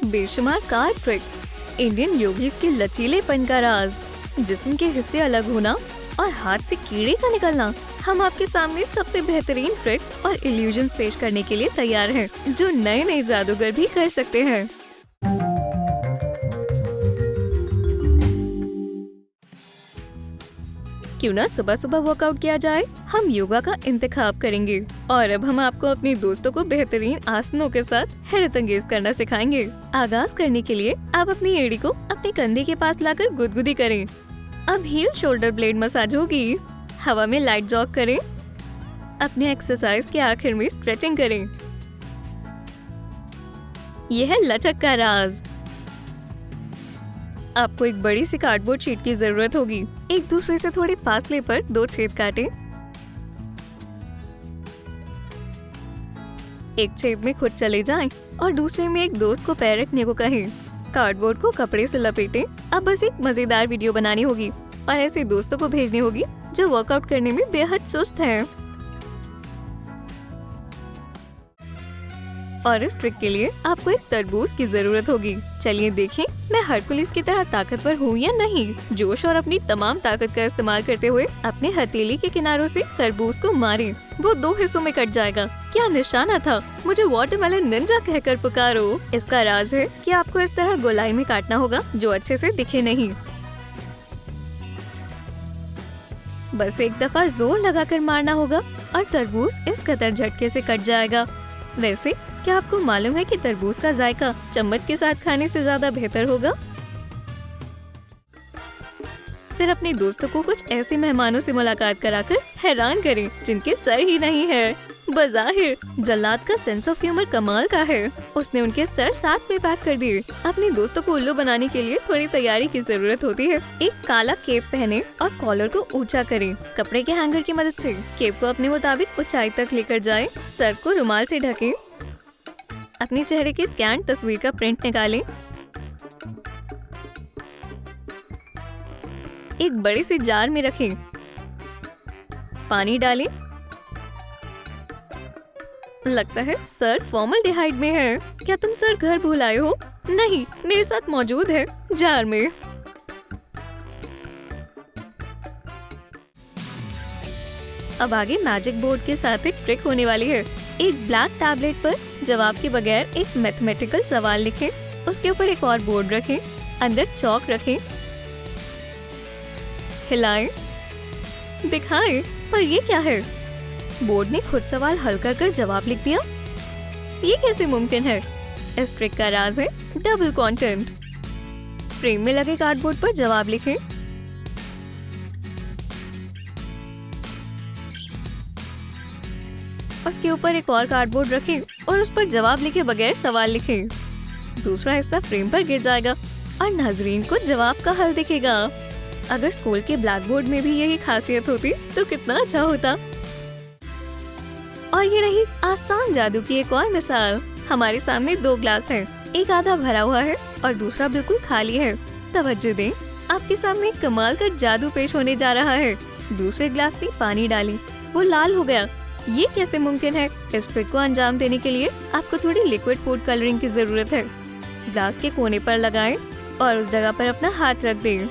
बेशुमार car tricks, Indian yogis के लचीलेपन का राज, जिस्म के हिस्से अलग होना और हाथ से कीड़े का निकलना। हम आपके सामने सबसे बेहतरीन ट्रिक्स और इल्यूजन्स पेश करने के लिए तैयार हैं, जो नए नए जादूगर भी कर सकते हैं। क्यों ना सुबह सुबह वर्कआउट किया जाए। हम योगा का इंतखाब करेंगे और अब हम आपको अपने दोस्तों को बेहतरीन आसनों के साथ हैरत अंगेज करना सिखाएंगे। आगाज करने के लिए आप अपनी एड़ी को अपने कंधे के पास लाकर गुदगुदी करें। अब हील शोल्डर ब्लेड मसाज होगी। हवा में लाइट जॉग करें। अपने एक्सरसाइज के आखिर में स्ट्रेचिंग करें। यह है लचक का राज। आपको एक बड़ी सी कार्डबोर्ड शीट की जरूरत होगी। एक दूसरे से थोड़े फासले पर 2 छेद काटें। एक छेद में खुद चले जाएं और दूसरे में एक दोस्त को पैर रखने को कहें। कार्डबोर्ड को कपड़े से लपेटें। अब बस एक मजेदार वीडियो बनानी होगी और ऐसे दोस्तों को भेजनी होगी जो वर्कआउट करने में बेहद सुस्त हैं। और इस ट्रिक के लिए आपको एक तरबूज की जरूरत होगी। चलिए देखें मैं हरकुलिस की तरह ताकतवर हूँ या नहीं। जोश और अपनी तमाम ताकत का इस्तेमाल करते हुए अपने हथेली के किनारों से तरबूज को मारें। वो 2 हिस्सों में कट जाएगा। क्या निशाना था। मुझे वाटरमेलन निंजा कहकर पुकारो। इसका राज है कि आपको इस तरह गोलाई में काटना होगा जो अच्छे से दिखे नहीं। बस एक दफा जोर लगाकर मारना होगा और तरबूज इस कदर झटके से कट जाएगा। वैसे क्या आपको मालूम है कि तरबूज का जायका चम्मच के साथ खाने से ज्यादा बेहतर होगा। फिर अपने दोस्तों को कुछ ऐसे मेहमानों से मुलाकात कराकर हैरान करें जिनके सर ही नहीं है। बज़ाहिर जल्लाद का सेंस ऑफ ह्यूमर कमाल का है। उसने उनके सर साथ में पैक कर दिए। अपने दोस्तों को उल्लू बनाने के लिए थोड़ी तैयारी की जरूरत होती है। एक काला केप पहने और कॉलर को ऊंचा करें। कपड़े के हैंगर की मदद से केप को अपने मुताबिक ऊंचाई तक लेकर जाएं। सर को रुमाल से ढकें। अपने चेहरे की स्कैन तस्वीर का प्रिंट निकालें। एक बड़े से जार में रखें। पानी डालें। लगता है सर फॉर्मल्डिहाइड में है। क्या तुम सर घर भूल आए हो? नहीं, मेरे साथ मौजूद है जार में। अब आगे मैजिक बोर्ड के साथ एक ट्रिक होने वाली है। एक ब्लैक टैबलेट पर जवाब के बगैर एक मैथमेटिकल सवाल लिखें। उसके ऊपर एक और बोर्ड रखें। अंदर चौक रखें। हिलाएं, दिखाएं, पर ये क्या है? बोर्ड ने खुद सवाल हल कर जवाब लिख दिया। ये कैसे मुमकिन है? इस ट्रिक का राज है डबल कंटेंट। फ्रेम में लगे कार्डबोर्ड पर जवाब लिखें। उसके ऊपर एक और कार्डबोर्ड रखें और उस पर जवाब लिखे बगैर सवाल लिखें। दूसरा हिस्सा फ्रेम पर गिर जाएगा और नाजरीन को जवाब का हल दिखेगा। अगर स्कूल के ब्लैक बोर्ड में भी यही खासियत होती तो कितना अच्छा होता। और ये रही आसान जादू की एक और मिसाल। हमारे सामने 2 ग्लास हैं। एक आधा भरा हुआ है और दूसरा बिल्कुल खाली है। तवज्जो दें, आपके सामने एक कमाल का जादू पेश होने जा रहा है। दूसरे ग्लास में पानी डालें, वो लाल हो गया। ये कैसे मुमकिन है? इस ट्रिक को अंजाम देने के लिए आपको थोड़ी लिक्विड फूड कलरिंग की जरूरत है। ग्लास के कोने पर लगाएं और उस जगह पर अपना हाथ रख दें।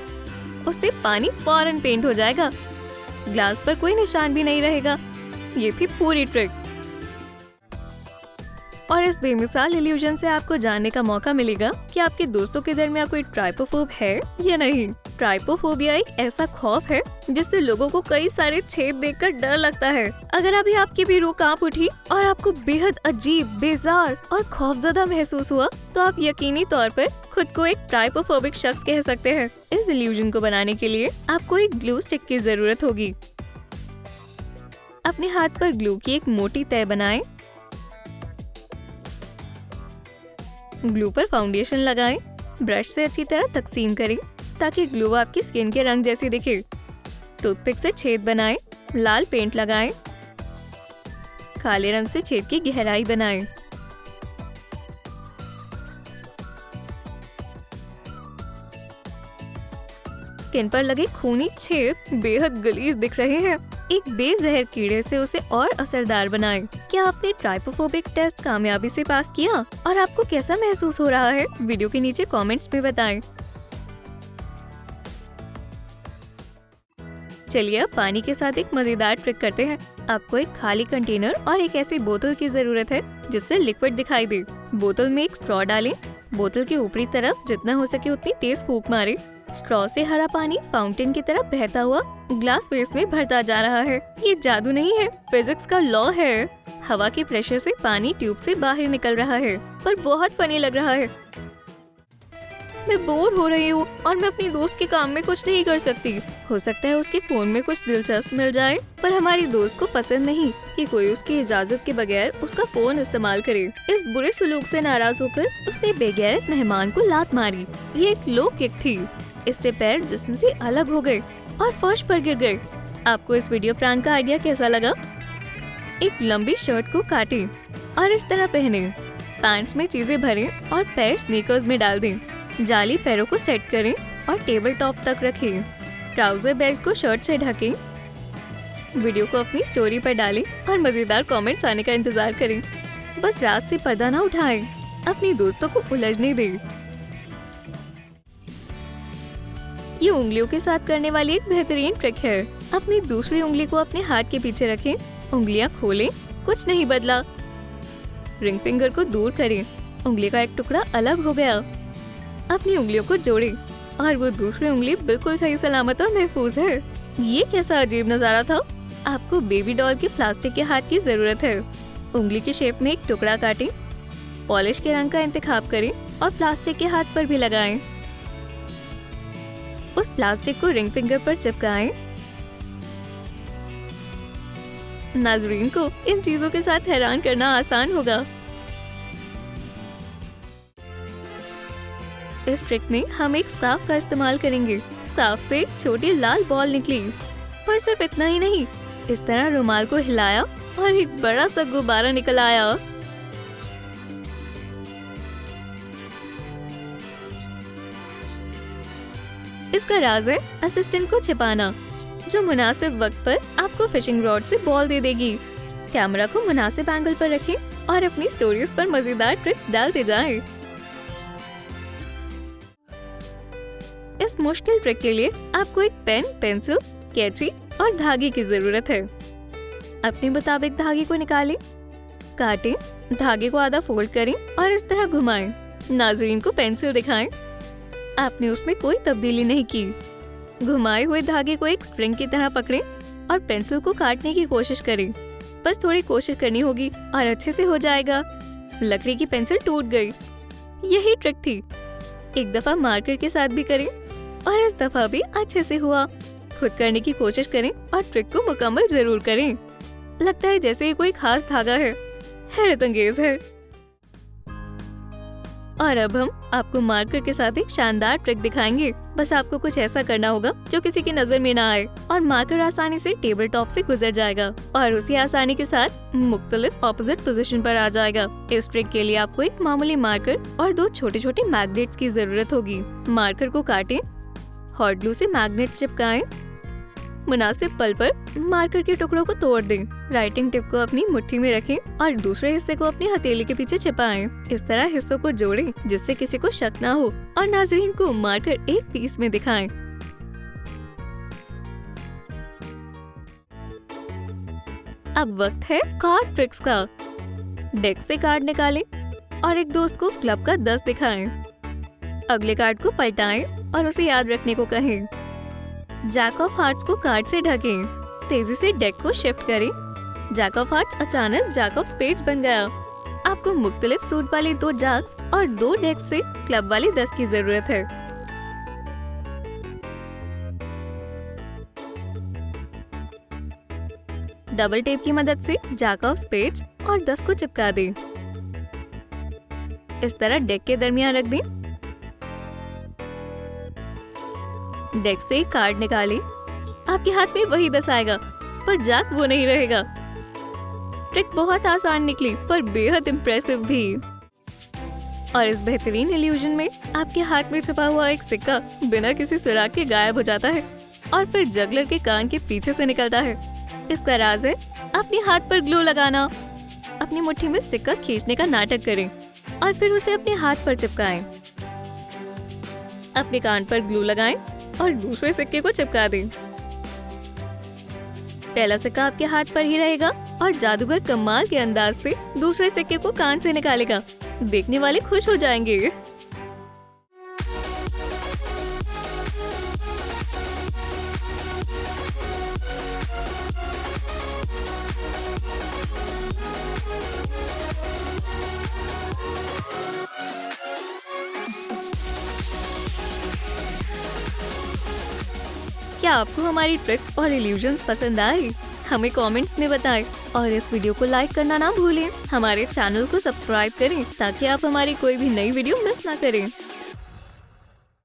उससे पानी फौरन पेंट हो जाएगा। ग्लास पर कोई निशान भी नहीं रहेगा। ये थी पूरी ट्रिक। और इस बेमिसाल इल्यूजन से आपको जानने का मौका मिलेगा कि आपके दोस्तों के दरमियान कोई ट्राइपोफोब है या नहीं। ट्राइपोफोबिया एक ऐसा खौफ है जिससे लोगों को कई सारे छेद देखकर डर लगता है। अगर अभी आपकी भी रूह कांप उठी और आपको बेहद अजीब, बेजार और खौफजदा महसूस हुआ तो आप यकीनी तौर पर खुद को एक ट्राइपोफोबिक शख्स कह सकते हैं। इस इल्यूजन को बनाने के लिए आपको एक ग्लू स्टिक की जरूरत होगी। अपने हाथ पर ग्लू की एक मोटी तह बनाएं। ग्लू पर फाउंडेशन लगाएं। ब्रश से अच्छी तरह तकसीम करें ताकि ग्लू आपकी स्किन के रंग जैसी दिखे। टूथपिक से छेद बनाएं। लाल पेंट लगाएं। काले रंग से छेद की गहराई बनाएं। स्किन पर लगे खूनी छेद बेहद गलीज दिख रहे हैं। एक बेजहर कीड़े से उसे और असरदार बनाएं। क्या आपने ट्राइपोफोबिक टेस्ट कामयाबी से पास किया और आपको कैसा महसूस हो रहा है? वीडियो के नीचे कमेंट्स में बताएं। चलिए अब पानी के साथ एक मजेदार ट्रिक करते हैं। आपको एक खाली कंटेनर और एक ऐसी बोतल की जरूरत है जिससे लिक्विड दिखाई दे। बोतल में एक स्ट्रॉ डालें। बोतल के ऊपरी तरफ जितना हो सके उतनी तेज फूंक मारें। स्ट्रॉ से हरा पानी फाउंटेन की तरफ बहता हुआ ग्लास फेस में भरता जा रहा है। ये जादू नहीं है, फिजिक्स का लॉ है। हवा के प्रेशर से पानी ट्यूब से बाहर निकल रहा है, पर बहुत फनी लग रहा है। मैं बोर हो रही हूँ और मैं अपनी दोस्त के काम में कुछ नहीं कर सकती। हो सकता है उसके फोन में कुछ दिलचस्प मिल जाए, पर हमारी दोस्त को पसंद नहीं कि कोई उसकी इजाजत के बगैर उसका फोन इस्तेमाल करे। इस बुरे सलूक से नाराज होकर उसने बेगैरत मेहमान को लात मारी। ये एक लो किक थी। इससे पैर जिस्म से अलग हो गए और फर्श पर गिर गए। आपको इस वीडियो प्रैंक का आइडिया कैसा लगा? एक लंबी शर्ट को काटें और इस तरह पहने। पैंट्स में चीजें भरें और पैर स्नीकर्स में डाल दें। जाली पैरों को सेट करें और टेबल टॉप तक रखें। ट्राउजर बेल्ट को शर्ट से ढकें। वीडियो को अपनी स्टोरी पर डालें और मजेदार कमेंट्स आने का इंतजार करें। बस रात से पर्दा ना उठाएं, अपनी दोस्तों को उलझने दें। ये उंगलियों के साथ करने वाली एक बेहतरीन ट्रिक है। अपनी दूसरी उंगली को अपने हाथ के पीछे रखें, उंगलियां खोलें, कुछ नहीं बदला। रिंग फिंगर को दूर करें, उंगली का एक टुकड़ा अलग हो गया। अपनी उंगलियों को जोड़ें और वो दूसरी उंगली बिल्कुल सही सलामत और महफूज है। ये कैसा अजीब नजारा था। आपको बेबी डॉल के प्लास्टिक के हाथ की जरूरत है। उंगली की शेप में एक टुकड़ा काटें, पॉलिश के रंग का इंतखाब करें और प्लास्टिक के हाथ पर भी लगाएं। उस प्लास्टिक को रिंग फिंगर पर चिपकाएं। नाज़रीन को इन चीजों के साथ हैरान करना आसान होगा। इस ट्रिक में हम एक स्कार्फ का इस्तेमाल करेंगे। स्कार्फ से एक छोटी लाल बॉल निकली, पर सिर्फ इतना ही नहीं, इस तरह रुमाल को हिलाया और एक बड़ा सा गुब्बारा निकल आया। इसका राज है असिस्टेंट को छिपाना, जो मुनासिब वक्त पर आपको फिशिंग रॉड से बॉल दे देगी। कैमरा को मुनासिब एंगल पर रखें और अपनी स्टोरीज पर मजेदार ट्रिक्स डालते जाएं। इस मुश्किल ट्रिक के लिए आपको एक पेन, पेंसिल, कैंची और धागे की जरूरत है। अपने मुताबिक धागे को निकालें, काटें, धागे को आधा फोल्ड करें और इस तरह घुमाएं। नाज़रीन को पेंसिल दिखाएं। आपने उसमें कोई तब्दीली नहीं की। घुमाए हुए धागे को एक स्प्रिंग की तरह पकड़ें और पेंसिल को काटने की कोशिश करें। बस थोड़ी कोशिश करनी होगी और अच्छे से हो जाएगा। लकड़ी की पेंसिल टूट गई। यही ट्रिक थी। एक दफा मार्कर के साथ भी करें और इस दफा भी अच्छे से हुआ। खुद करने की कोशिश करें और ट्रिक को मुकम्मल जरूर करें। लगता है जैसे ये कोई खास धागा है। हैरत अंगेज है। और अब हम आपको मार्कर के साथ एक शानदार ट्रिक दिखाएंगे। बस आपको कुछ ऐसा करना होगा जो किसी की नजर में ना आए और मार्कर आसानी से टेबल टॉप से गुजर जाएगा और उसी आसानी के साथ मुख्तलिफ ऑपोजिट पोजीशन पर आ जाएगा। इस ट्रिक के लिए आपको एक मामूली मार्कर और 2 छोटे-छोटे मैग्नेट्स की जरूरत होगी। मार्कर को काटें, हॉट ग्लू से मैग्नेट्स चिपकाएं। मुनासिब पल पर मार्कर के टुकड़ों को तोड़ दें। राइटिंग टिप को अपनी मुट्ठी में रखें और दूसरे हिस्से को अपनी हथेली के पीछे छिपाएं। इस तरह हिस्सों को जोड़ें जिससे किसी को शक ना हो और नाज़रीन को मार्कर एक पीस में दिखाएं। अब वक्त है कार्ड ट्रिक्स का। डेक से कार्ड निकालें और एक दोस्त को क्लब का 10 दिखाएं। अगले कार्ड को पलटाएं और उसे याद रखने को कहें। जैक ऑफ हार्ट्स को कार्ड से ढकें। तेजी से डेक को शिफ्ट करें। जैक ऑफ हार्ट्स अचानक जैक ऑफ स्पेड्स बन गया। आपको मुख्तलिफ सूट वाले 2 जैक्स और 2 डेक से क्लब वाले 10 की जरूरत है। डबल टेप की मदद से जैक ऑफ स्पेड्स और 10 को चिपका दें। इस तरह डेक के दरमियान रख दें। डेक से कार्ड निकालें। आपके हाथ में वही 10 आएगा, पर जैक वो नहीं रहेगा। ट्रिक बहुत आसान निकली, पर बेहद इम्प्रेसिव भी। और इस बेहतरीन इल्यूजन में आपके हाथ में छुपा हुआ एक सिक्का बिना किसी सुराग के गायब हो जाता है और फिर जगलर के कान के पीछे से निकलता है। इसका राज है अपने हाथ पर ग्लू लगाना। अपनी मुट्ठी में सिक्का खींचने का नाटक करें और फिर उसे अपने हाथ पर चिपकाएं। अपने कान पर ग्लू लगाएं और दूसरे सिक्के को चिपका दें। पहला सिक्का आपके हाथ पर ही रहेगा और जादूगर कमाल के अंदाज से दूसरे सिक्के को कान से निकालेगा। देखने वाले खुश हो जाएंगे। क्या आपको हमारी ट्रिक्स और इल्यूजन्स पसंद आए? हमें कमेंट्स में बताएं और इस वीडियो को लाइक करना ना भूलें। हमारे चैनल को सब्सक्राइब करें ताकि आप हमारी कोई भी नई वीडियो मिस ना करें।